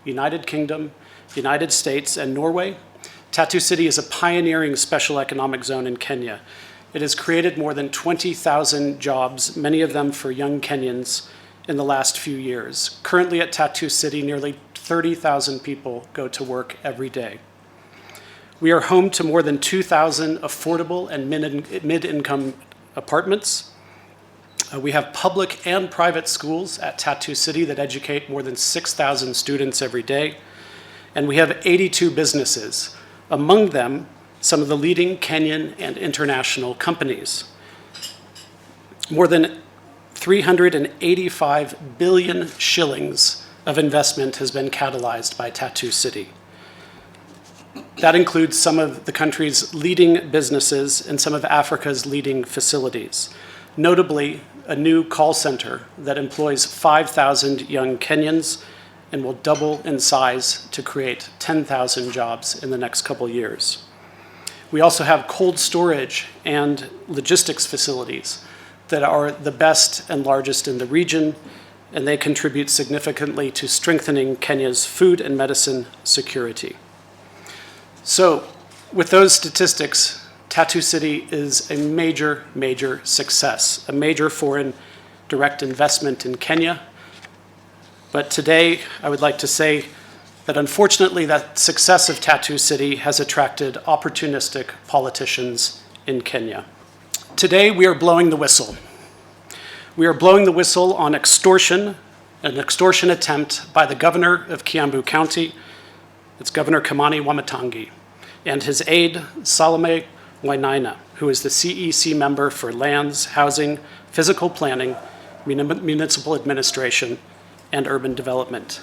United Kingdom, United States, and Norway, Tattoo City is a pioneering special economic zone in Kenya. It has created more than 20,000 jobs, many of them for young Kenyans, in the last few years. Currently at Tattoo City, nearly 30,000 people go to work every day. We are home to more than 2,000 affordable and mid-income apartments. We have public and private schools at Tattoo City that educate more than 6,000 students every day. And we have 82 businesses, among them some of the leading Kenyan and international companies. More than 385 billion shillings of investment has been catalyzed by Tattoo City. That includes some of the country's leading businesses and some of Africa's leading facilities. Notably, a new call center that employs 5,000 young Kenyans and will double in size to create 10,000 jobs in the next couple years. We also have cold storage and logistics facilities that are the best and largest in the region, and they contribute significantly to strengthening Kenya's food and medicine security. So, with those statistics, Tattoo City is a major, major success, a major foreign direct investment in Kenya. But today, I would like to say that unfortunately, that success of Tattoo City has attracted opportunistic politicians in Kenya. Today, we are blowing the whistle. We are blowing the whistle on extortion, an extortion attempt by the governor of Kiambu County, it's Governor Wamatangi, and his aide, Salome Wainaina, who is the CEC member for Lands, Housing, Physical Planning, Municipal Administration, and Urban Development.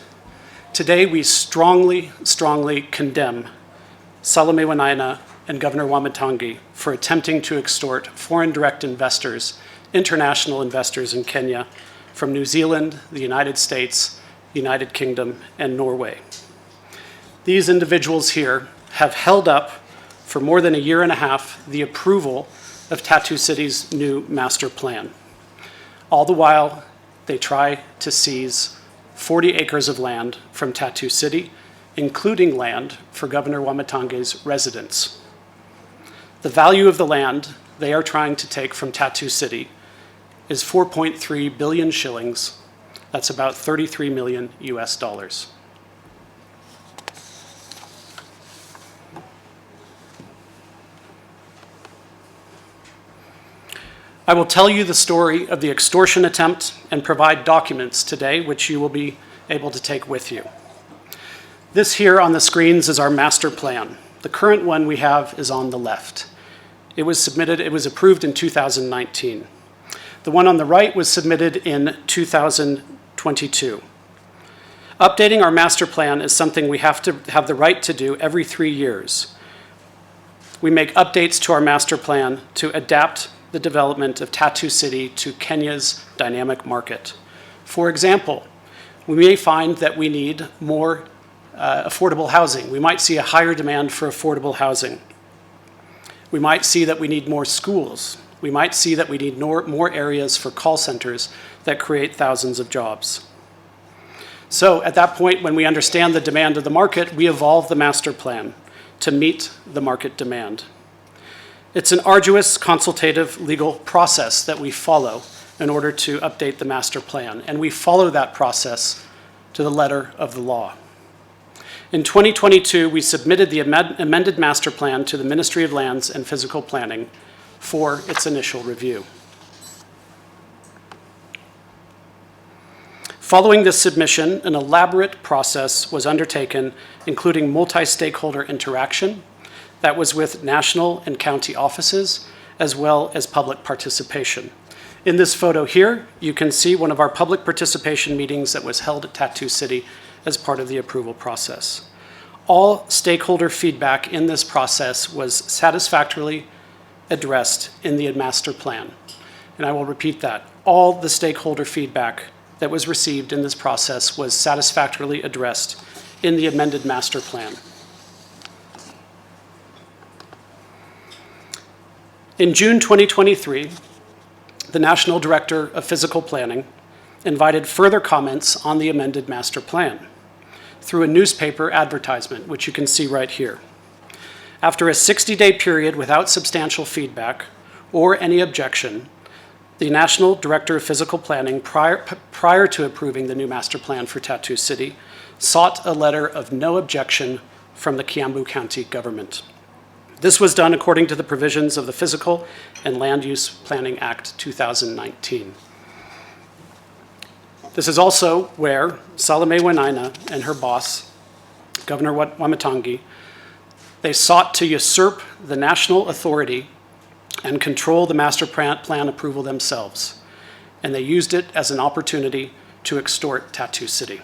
Today, we strongly, strongly condemn Salome Wainaina and Governor Wamatangi for attempting to extort foreign direct investors, international investors in Kenya, from New Zealand, the United States, United Kingdom, and Norway. These individuals here have held up for more than a year and a half the approval of Tattoo City's new master plan. All the while, they try to seize 40 acres of land from Tattoo City, including land for Governor Wamatangi's residence. The value of the land they are trying to take from Tattoo City is 4.3 billion shillings. That's about 33 million US dollars. I will tell you the story of the extortion attempt and provide documents today, which you will be able to take with you. This here on the screens is our master plan. The current one we have is on the left. It was approved in 2019. The one on the right was submitted in 2022. Updating our master plan is something we have to have the right to do every 3 years. We make updates to our master plan to adapt the development of Tattoo City to Kenya's dynamic market. For example, we may find that we need more affordable housing. We might see a higher demand for affordable housing. We might see that we need more schools. We might see that we need more areas for call centers that create thousands of jobs. So at that point, when we understand the demand of the market, we evolve the master plan to meet the market demand. It's an arduous consultative legal process that we follow in order to update the master plan, and we follow that process to the letter of the law. In 2022, we submitted the amended master plan to the Ministry of Lands and Physical Planning for its initial review. Following this submission, an elaborate process was undertaken, including multi-stakeholder interaction, that was with national and county offices, as well as public participation. In this photo here, you can see one of our public participation meetings that was held at Tattoo City as part of the approval process. All stakeholder feedback in this process was satisfactorily addressed in the master plan. And I will repeat that. All the stakeholder feedback that was received in this process was satisfactorily addressed in the amended master plan. In June 2023, the National Director of Physical Planning invited further comments on the amended master plan. through a newspaper advertisement, which you can see right here. After a 60-day period without substantial feedback or any objection, the National Director of Physical Planning, prior to approving the new master plan for Tattoo City, sought a letter of no objection from the Kiambu County government. This was done according to the provisions of the Physical and Land Use Planning Act 2019. This is also where Salome Wainaina and her boss, Governor Wamatangi, they sought to usurp the national authority and control the master plan approval themselves. And they used it as an opportunity to extort Tattoo City.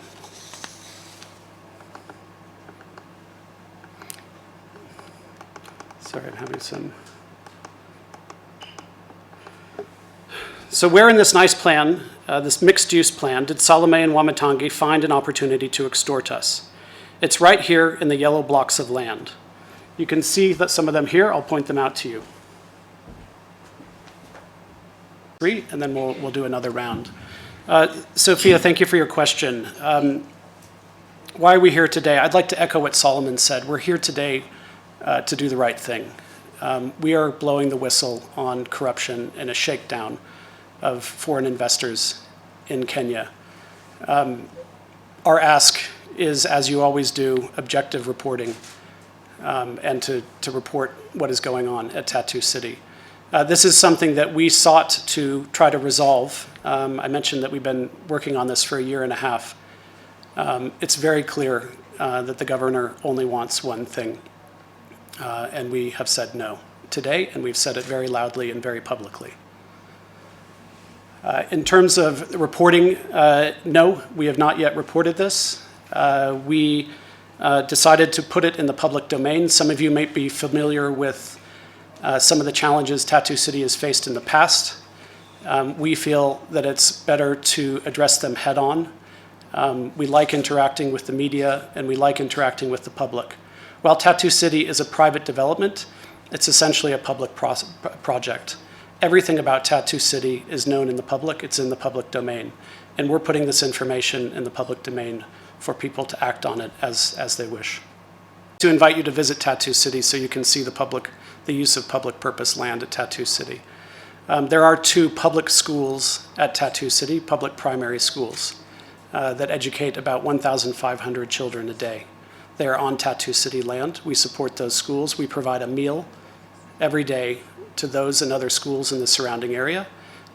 Sorry, I'm having some. So where in this nice plan, this mixed-use plan, did Salome and Wamatangi find an opportunity to extort us? It's right here in the yellow blocks of land. You can see that some of them here. I'll point them out to you. And then we'll do another round. Sophia, thank you for your question. Why are we here today? I'd like to echo what Solomon said. We're here today to do the right thing. We are blowing the whistle on corruption and a shakedown of foreign investors in Kenya. Our ask is, as you always do, objective reporting and to report what is going on at Tattoo City. This is something that we sought to try to resolve. I mentioned that we've been working on this for a year and a half. It's very clear that the governor only wants one thing, and we have said no today, and we've said it very loudly and very publicly. In terms of reporting, no, we have not yet reported this. We decided to put it in the public domain. Some of you might be familiar with some of the challenges Tattoo City has faced in the past. We feel that it's better to address them head on. We like interacting with the media and we like interacting with the public. While Tattoo City is a private development, it's essentially a public project. Everything about Tattoo City is known in the public, it's in the public domain. And we're putting this information in the public domain for people to act on it as they wish. To invite you to visit Tattoo City so you can see the use of public purpose land at Tattoo City. There are 2 public schools at Tattoo City, public primary schools, that educate about 1,500 children a day. They are on Tattoo City land. We support those schools. We provide a meal every day to those and other schools in the surrounding area,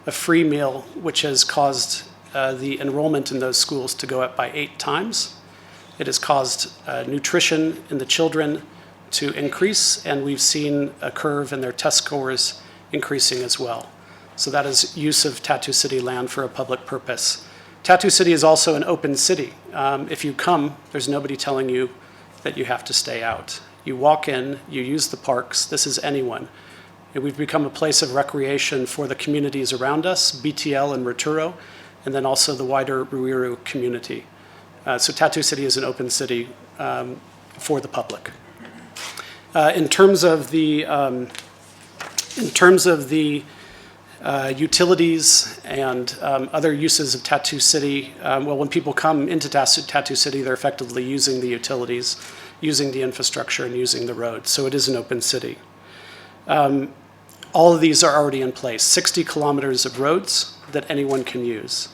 a free meal which has caused the enrollment in those schools to go up by 8 times. It has caused nutrition in the children to increase, and we've seen a curve in their test scores increasing as well. So that is use of Tattoo City land for a public purpose. Tattoo City is also an open city. If you come, there's nobody telling you that you have to stay out. You walk in, you use the parks, this is anyone. And we've become a place of recreation for the communities around us, BTL and Ruturo, and then also the wider Ruiru community. So Tattoo City is an open city for the public. In terms of the utilities and other uses of Tattoo City, well, when people come into Tattoo City, they're effectively using the utilities, using the infrastructure, and using the roads. So it is an open city. All of these are already in place. 60 kilometers of roads that anyone can use.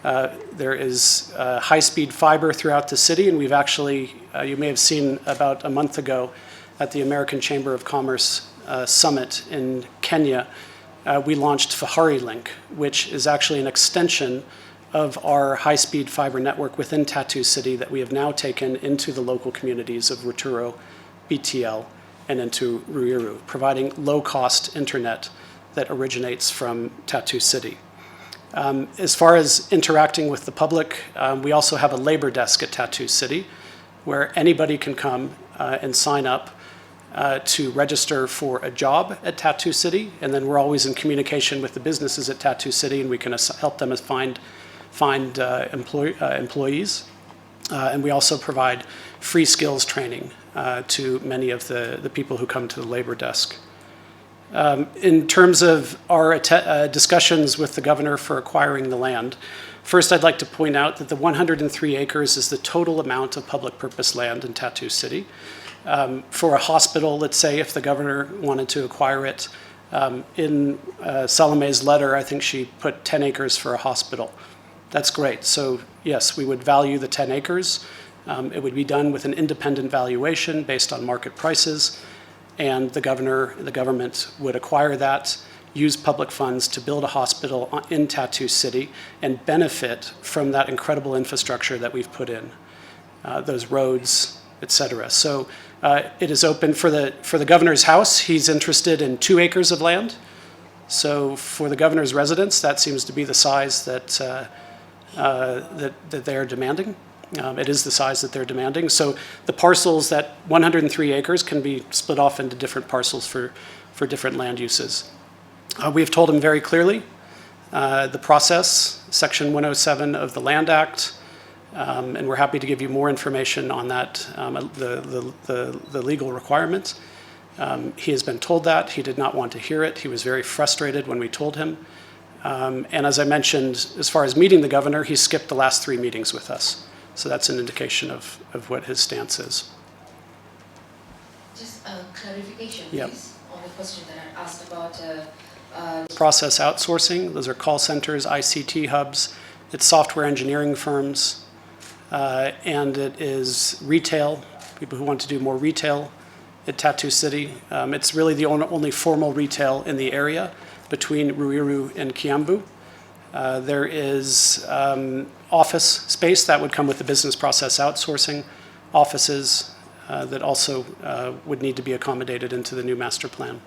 There is high-speed fiber throughout the city, and we've actually, you may have seen about a month ago at the American Chamber of Commerce Summit in Kenya, we launched Fahari Link, which is actually an extension of our high-speed fiber network within Tattoo City that we have now taken into the local communities of Ruturo, BTL, and into Ruiru, providing low-cost internet that originates from Tattoo City. As far as interacting with the public, we also have a labor desk at Tattoo City where anybody can come and sign up to register for a job at Tattoo City, and then we're always in communication with the businesses at Tattoo City, and we can help them find employees. And we also provide free skills training to many of the people who come to the labor desk. In terms of our discussions with the governor for acquiring the land, first I'd like to point out that the 103 acres is the total amount of public purpose land in Tattoo City. For a hospital, let's say if the governor wanted to acquire it, in Salome's letter, I think she put 10 acres for a hospital. That's great. So yes, we would value the 10 acres. It would be done with an independent valuation based on market prices, and the government would acquire that, use public funds to build a hospital in Tattoo City and benefit from that incredible infrastructure that we've put in, those roads, et cetera. So it is open for the governor's house. He's interested in 2 acres of land. So for the governor's residence, that seems to be the size that they're demanding. It is the size that they're demanding. So the parcels, that 103 acres, can be split off into different parcels for different land uses. We have told them very clearly the process, Section 107 of the Land Act, and we're happy to give you more information on that, the legal requirement. He has been told that. He did not want to hear it. He was very frustrated when we told him. And as I mentioned, as far as meeting the governor, he skipped the last 3 meetings with us. So that's an indication of what his stance is. Just a clarification, Yep. please, on the question that I asked about Process outsourcing, those are call centers, ICT hubs, it's software engineering firms, and it is retail, people who want to do more retail at Tattoo City. It's really the only formal retail in the area between Ruiru and Kiambu. There is office space that would come with the business process outsourcing, offices that also would need to be accommodated into the new master plan.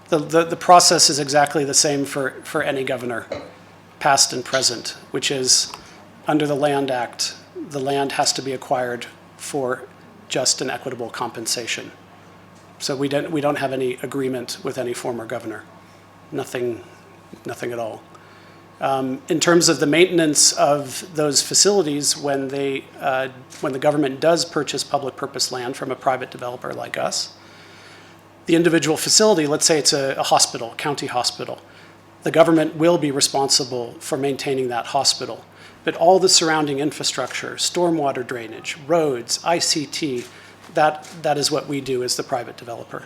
The process is exactly the same for any governor, past and present, which is under the Land Act, the land has to be acquired for just and equitable compensation. So we don't have any agreement with any former governor, nothing at all. In terms of the maintenance of those facilities, when the government does purchase public purpose land from a private developer like us, the individual facility, let's say it's a hospital, county hospital, the government will be responsible for maintaining that hospital. But all the surrounding infrastructure, stormwater drainage, roads, ICT, that is what we do as the private developer.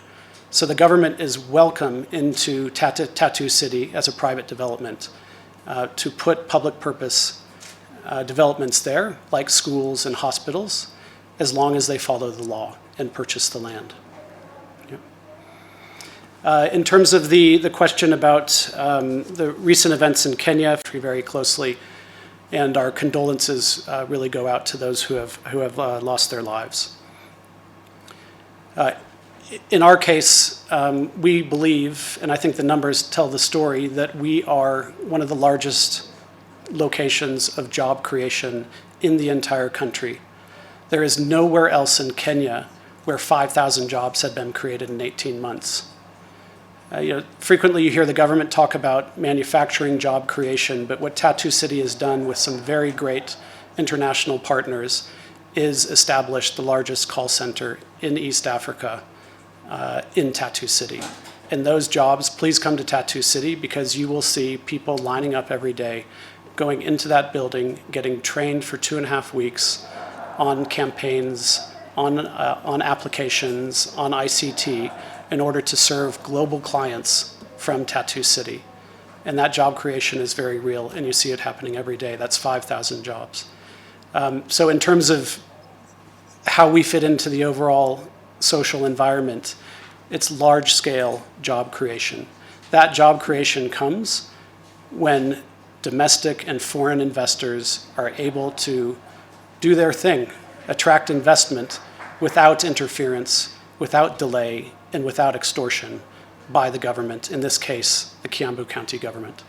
So the government is welcome into Tattoo City as a private development to put public purpose developments there, like schools and hospitals, as long as they follow the law and purchase the land. In terms of the question about the recent events in Kenya, very closely, and our condolences really go out to those who have lost their lives. In our case, we believe, and I think the numbers tell the story, that we are one of the largest locations of job creation in the entire country. There is nowhere else in Kenya where 5,000 jobs have been created in 18 months. Frequently you hear the government talk about manufacturing job creation, but what Tattoo City has done with some very great international partners is establish the largest call center in East Africa in Tattoo City. And those jobs, please come to Tattoo City, because you will see people lining up every day, going into that building, getting trained for 2.5 weeks on campaigns, on applications, on ICT, in order to serve global clients from Tattoo City. And that job creation is very real, and you see it happening every day. That's 5,000 jobs. So in terms of how we fit into the overall social environment, it's large-scale job creation. That job creation comes when domestic and foreign investors are able to do their thing, attract investment without interference, without delay, and without extortion by the government, in this case, the Kiambu County government.